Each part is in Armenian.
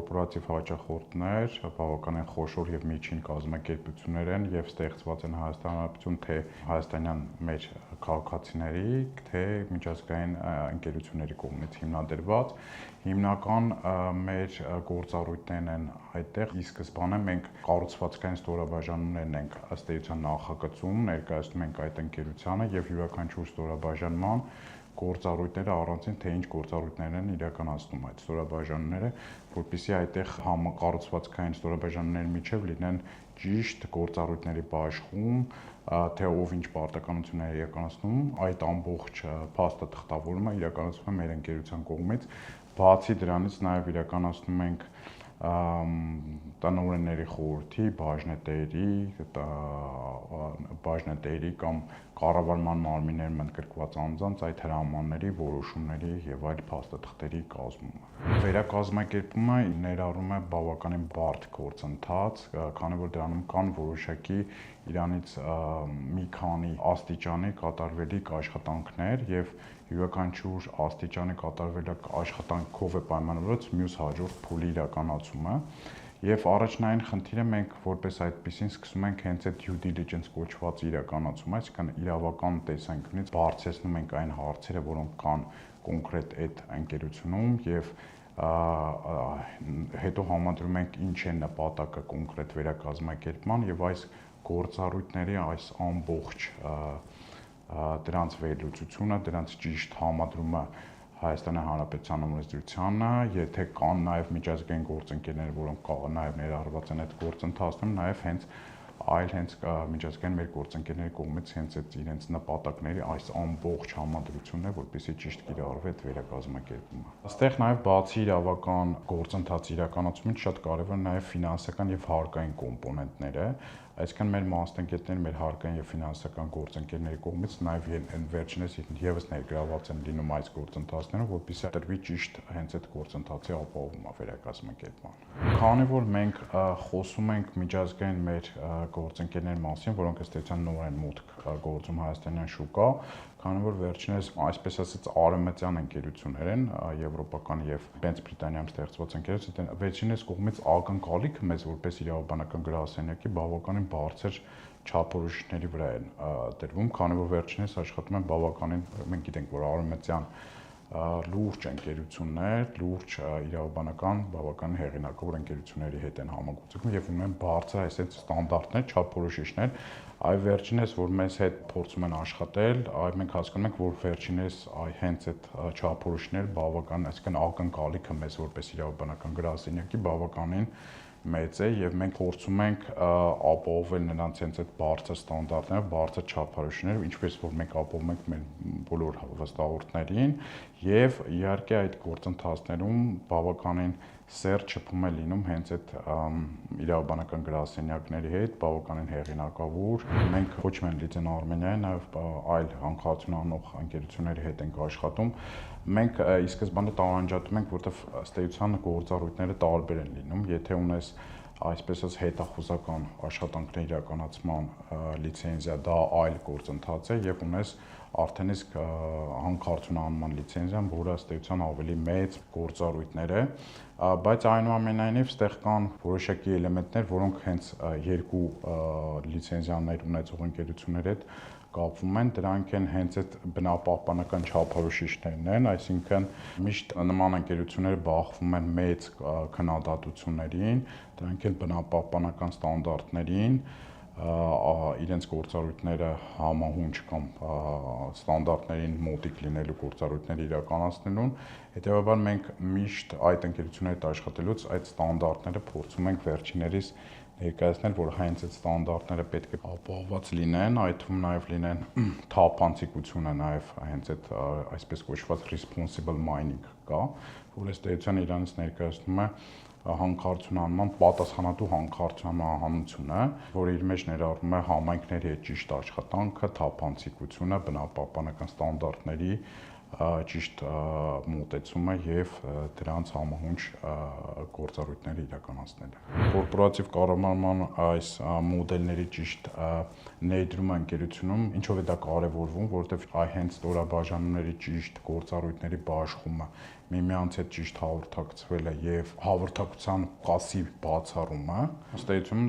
կորպորատիվ հաճախորդներ, բավականին խոշոր եւ միջին կազմակերպություններ են եւ ստեղծված են Հայաստանի Հանրապետություն թե հայաստանյան մեր քաղաքացիների, թե միջազգային ընկերությունների կողմից հիմնադրված հիմնական մեր գործառույթներն են այդտեղ։ Ի սկզբանե մենք կառուցվածքային ստորաբաժանումներն ենք ըստ էության նախագծում, ներկայացնում ենք այդ ընկերությանը եւ յուրաքանչյուր ստորաբաժանման գործառույթները առանցին թե ինչ գործառույթներ են իրականացնում այդ ստորաբաժանումները, որպեսզի այդտեղ կառուցվածքային ստորաբաժանումների միջև լինեն ճիշտ գործառույթների բաշխում, թե ով ինչ պարտականություններ է իրականացնում, այդ ամբողջ փաստաթղթավորումը իրականացվում է մեր ընկերության կողմից։ Բացի դրանից նաև իրականացնում ենք տնօրենների խորհրդի, բաժնետերի կամ կառավարման մարմիններում ընդգրկված անձանց այդ հրամանների, որոշումների եւ այլ փաստաթղթերի կազմումը։ Վերակազմակերպումը ներառում է բավականին բարդ գործընթաց, քանի որ դրանում կան որոշակի իրանից մի քանի աստիճանի կատարվելիք աշխատանքներ եւ յուրաքանչյուր աստիճանի կատարվելիք աշխատանքով է պայմանավորված մյուս հաջորդ փուլի իրականացումը եւ առաջնային խնդիրը մենք որպես այդպեսին սկսում ենք հենց այդ due diligence կոչված իրականացումը, այսինքն իրավական տեսանկյունից բարձրացնում ենք այն հարցերը, որոնք կան կոնկրետ այդ ընկերությունում եւ հետո համադրում ենք ինչ է նպատակը կոնկրետ վերակազմակերպման եւ այս գործառույթների այս ամբողջ դրանց վերլուծությունը, դրանց ճիշտ համադրումը Հայաստանի Հանրապետության օրենսդրությանը, եթե կան նաև միջազգային գործընկերներ, որոնք նաև ներառված են այդ գործընթացում, նաև հենց միջազգային մեր գործընկերների կողմից հենց այդ իրենց նպատակների այս ամբողջ համադրությունն է, որպեսզի ճիշտ կիրառվի այդ վերակազմակերպումը։ Այստեղ նաև բացի իրավական գործընթացի իրականացումից շատ կարևոր նաև ֆինանսական եւ հարկային կոմպոնենտները, այսինքն մեր մասնագետները, մեր հարկային եւ ֆինանսական գործընկերների կողմից նաև վերջինս եւս ներգրաված են լինում այս գործընթացներում, որպեսզի տրվի ճիշտ հենց այդ գործընթացի ապահովումը վերակազմակերպման։ Քանի որ մենք խոսում ենք միջազգային մեր գործընկերների մասին, որոնք ըստ էության նոր են մուտք գործում հայաստանյան շուկա, քանի որ վերջինս այսպես ասած արևմտյան ընկերություններ են, եվրոպական եւ Բենց Բրիտանիայում ստեղծված ընկերություն, վերջինս կողմից ակնկալիքը մեզ որպես իրավաբանական գրասենյակի բավականին բարձր չափորոշիչների վրա են դրվում, քանի որ վերջինս աշխատում են բավականին, մենք գիտենք, որ արևմտյան լուրջ ընկերություններ, լուրջ իրավաբանական բավական հեղինակավոր ընկերությունների հետ են համագործակցում եւ ունեն բարձր այսպես ստանդարտներ, չափորոշիչներ, այ վերջինս որ մեզ հետ փորձում են աշխատել, այ մենք հասկանում ենք, որ վերջինս հենց այդ չափորոշիչները բավական, այսինքն ակնկալիքը մեզ որպես իրավաբանական գրասենյակի բավականին մեծ է եւ մենք փորձում ենք ապահովել նրանց հենց այդ բարձր ստանդարտները, բարձր չափորոշիչները, ինչպես որ մենք ապահովում ենք մեր բոլոր վստահորդներին եւ իհարկե այդ գործընթացներում բավականին սերտ շփում է լինում հենց այդ իրավաբանական գրասենյակների հետ, բավականին հեղինակավոր։ Մենք ոչ միայն Լիծեն Արմենիայի, նաեւ այլ հանքարդյուն անող ընկերությունների հետ ենք աշխատում։ Մենք ի սկզբանե տարանջատում ենք, որտեղ ըստ էության գործառույթները տարբեր են լինում, եթե ունես այսպես ասած հետախուզական աշխատանքների իրականացման լիցենզիա, դա այլ գործընթաց է եւ ունես արդեն իսկ հանքարդյունահանման լիցենզիան, որը ըստ էության ավելի մեծ գործառույթներ է, բայց այնուամենայնիվ ստեղ կան որոշակի էլեմենտներ, որոնք հենց երկու լիցենզիաներ ունեցող ընկերությունների հետ կապվում են, դրանք են հենց այդ բնապահպանական չափորոշիչներն են, այսինքն միշտ նման ընկերությունները բախվում են մեծ քննադատություններին, դրանք են բնապահպանական ստանդարտներին, իրենց գործառույթները համահունչ կամ ստանդարտներին մոտիկ լինելու գործառույթներ իրականացնելուն, հետեւաբար մենք միշտ այդ ընկերությունների հետ աշխատելուց այդ ստանդարտները փորձում ենք վերջիներիս ներկայացնել, որ հենց այդ ստանդարտները պետք է ապահովված լինեն, այդ թվում նաև լինեն թափանցիկությունը, նաև հենց այդ այսպես կոչված responsible mining կա, որ ըստ էության իրանից ներկայացնում է հանքարդյունահանման պատասխանատու հանքարդյունահանությունը, որը իր մեջ ներառում է համայնքների հետ ճիշտ աշխատանքը, թափանցիկությունը, բնապահպանական ստանդարտների ճիշտ մոտեցումը եւ դրանց համահունչ գործառույթները իրականացնելը։ Կորպորատիվ կառավարման այս մոդելների ճիշտ ներդրումը ընկերությունում ինչով է դա կարևորվում, որովհետեւ հենց ստորաբաժանումների ճիշտ գործառույթների բաշխումը միմյանց հետ ճիշտ հաղորդակցվելը եւ հաղորդակցության պասիվ բացառումը, ըստ էության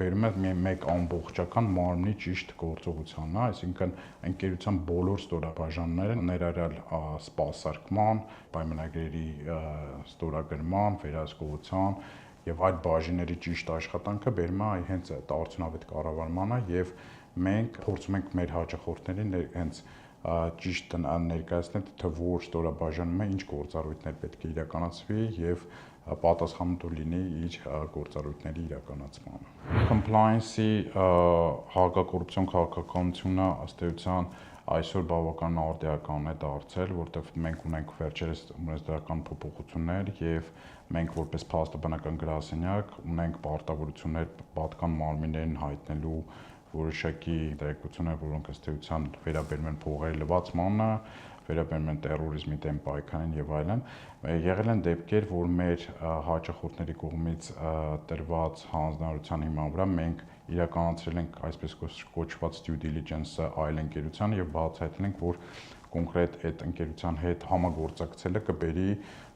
բերում է մեկ ամբողջական մարմնի ճիշտ գործողությանն, այսինքն ընկերության բոլոր ստորաբաժանումները ներառյալ սպասարկման, պայմանագրերի ստորագրման, վերահսկողության եւ այլ բաժինների ճիշտ աշխատանքը բերում է հենց այդ արդյունավետ կառավարմանը եւ մենք փորձում ենք մեր հաճախորդներին հենց ճիշտ ներկայացնել, թե որ ստորաբաժանումը ինչ գործառույթներ պետք է իրականացվի եւ պատասխանատու լինի իր գործառույթների իրականացմանը։ Compliance-ի հակակոռուպցիոն քաղաքականությունը ըստ էության այսօր բավական արդիական է դարձել, որտեղ մենք ունենք վերջերս ունեցական փոփոխություններ եւ մենք որպես փաստաբանական գրասենյակ ունենք պարտավորություններ պատկան մարմիններին հայտնելու որոշակի տեղեկություններ, որոնք ըստ էության վերաբերում են փողերի լվացմանը, վերաբերում են տերորիզմի դեմ պայքարին եւ այլն, եղել են դեպքեր, որ մեր հաճախորդների կողմից տրված հանձնարարության հիման վրա մենք իրականացրել ենք այսպես կոչված due diligence-ը այլ ընկերության եւ բացահայտել ենք, որ կոնկրետ այդ ընկերության հետ համագործակցելը կբերի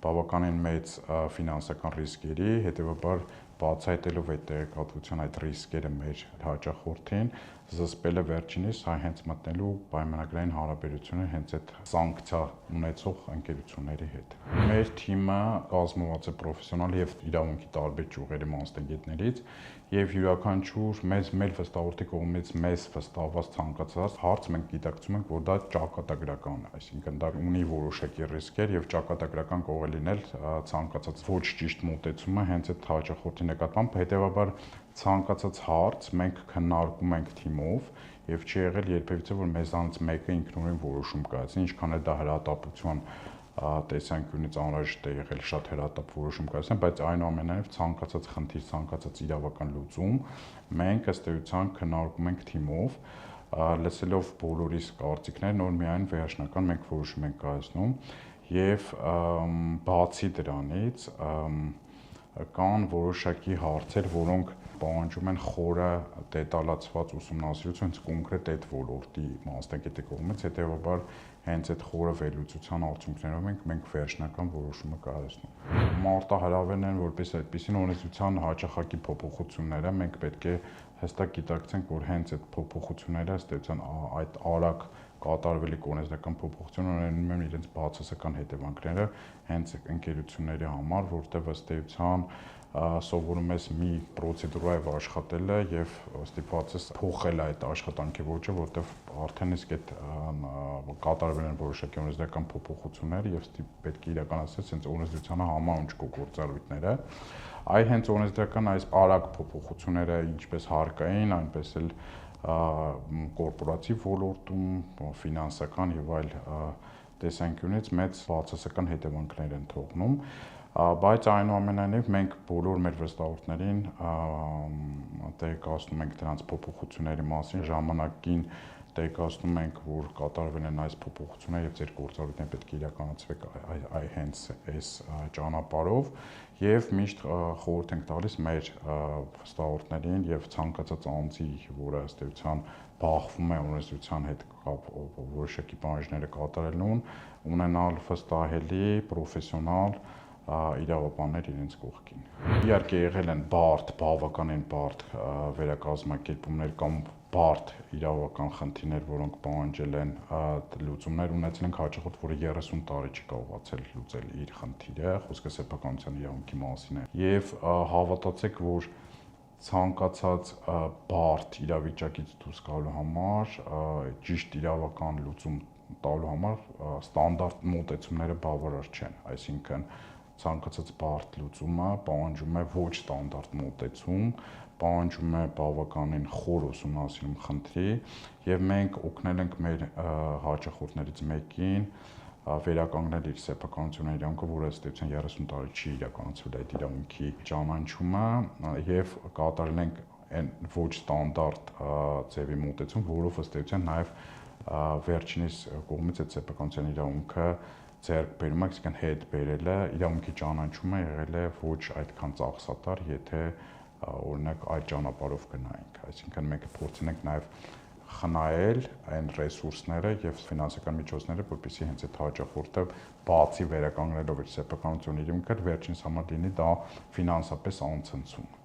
բավականին մեծ ֆինանսական ռիսկերի, հետեւաբար բացահայտելով այդ տեղեկատվության այդ ռիսկերը մեր հաճախորդին, զսպելը վերջինիս հենց մտնելու պայմանագրային հարաբերություններ հենց այդ սանկցիա ունեցող ընկերությունների հետ։ Մեր թիմը կազմված է պրոֆեսիոնալ եւ իրավունքի տարբեր ճյուղերի մասնագետներից եւ յուրաքանչյուր մեր վստահորդի կողմից մեզ վստահված ցանկացած հարց մենք գիտակցում ենք, որ դա ճակատագրական է, այսինքն դա ունի որոշակի ռիսկեր եւ ճակատագրական կարող է լինել ցանկացած ոչ ճիշտ մոտեցումը հենց այդ հաճախորդի նկատմամբ, հետեւաբար ցանկացած հարց մենք քննարկում ենք թիմով եւ չի եղել երբևիցե որ մեզանից մեկը ինքնուրույն որոշում կայացնի, ինչքան էլ դա հրատապության տեսանկյունից անհրաժեշտ է եղել շատ հրատապ որոշում կայացնել, բայց այնուամենայնիվ ցանկացած խնդիր, ցանկացած իրավական լուծում մենք ըստ էության քննարկում ենք թիմով, լսելով բոլորիս կարծիքներն, որ միայն վերջնական մենք որոշում ենք կայացնում եւ բացի դրանից կան որոշակի հարցեր, որոնք պահանջում են խորը դետալացված ուսումնասիրություն կոնկրետ այդ ոլորտի մասնագետի կողմից, հետեւաբար հենց այդ խորը վերլուծության արդյունքներով մենք վերջնական որոշումը կայացնում։ Մարտահրավերն են, որպես այդպիսին օրենսդրության հաճախակի փոփոխությունները մենք պետք է հստակ գիտակցենք, որ հենց այդ փոփոխությունները ըստ էության այդ արագ կատարվելիք օրենսդրական փոփոխությունները ունենում են իրենց բացասական հետևանքները հենց ընկերությունների համար, որտեղ ըստ էության սովորում ես մի պրոցեդուրայով աշխատելը եւ ստիպված ես փոխել այդ աշխատանքի ոճը, որտեղ արդեն իսկ այդ կատարվել են որոշակի օրենսդրական փոփոխություններ եւ պետք է իրականացնել հենց օրենսդրությանը համահունչ գործառույթները։ Այ հենց օրենսդրական այս արագ փոփոխությունները ինչպես հարկային, այնպես էլ կորպորատիվ ոլորտում, ֆինանսական եւ այլ տեսանկյունից մեծ բացասական հետևանքներ են թողնում, բայց այնուամենայնիվ մենք բոլոր մեր վստահորդներին տեղեկացնում ենք դրանց փոփոխությունների մասին, ժամանակին տեղեկացնում ենք, որ կատարվել են այս փոփոխությունները եւ ձեր գործառույթները պետք է իրականացվեք հենց այս ճանապարհով եւ միշտ խորհուրդ ենք տալիս մեր վստահորդներին եւ ցանկացած անձի, որը ըստ էության բախվում է օրենսդրության հետ որոշակի բաժները կատարելուն, ունենալ վստահելի, պրոֆեսիոնալ իրավաբաններ իրենց կողքին։ Իհարկե եղել են բավականին բարդ վերակազմակերպումներ կամ բարդ իրավական խնդիրներ, որոնք պահանջել են լուծումներ, ունեցել ենք հաճախորդ, որը 30 տարի չի կարողացել լուծել իր խնդիրը, խոսքը սեփականության իրավունքի մասին է։ Եվ հավատացեք, որ ցանկացած բարդ իրավիճակից դուրս գալու համար, ճիշտ իրավական լուծում տալու համար ստանդարտ մոտեցումները բավարար չեն, այսինքն ցանկացած բարդ լուծումը պահանջում է ոչ ստանդարտ մոտեցում, պահանջում է բավականին խոր ուսումնասիրում խնդրի եւ մենք օգնել ենք մեր հաճախորդներից մեկին վերականգնել իր սեփականության իրավունքը, որը ըստ էության 30 տարի չի իրականացվել այդ իրավունքի ճանաչումը եւ կատարել ենք այն ոչ ստանդարտ ձևի մոտեցում, որով ըստ էության նաեւ վերջինիս կողմից այդ սեփականության իրավունքը ձեռք բերում է, այսինքն հետ բերելը, իրավունքի ճանաչումը եղել է ոչ այդքան ծախսատար, եթե օրինակ այդ ճանապարհով գնայինք, այսինքն մենք փորձում ենք նաև խնայել այն ռեսուրսները եւ ֆինանսական միջոցները, որպեսզի հենց այդ հաճախորդը բացի վերականգնելով իր սեփականությունը իր մկրտ վերջինս համար լինի դա ֆինանսապես անցնցում։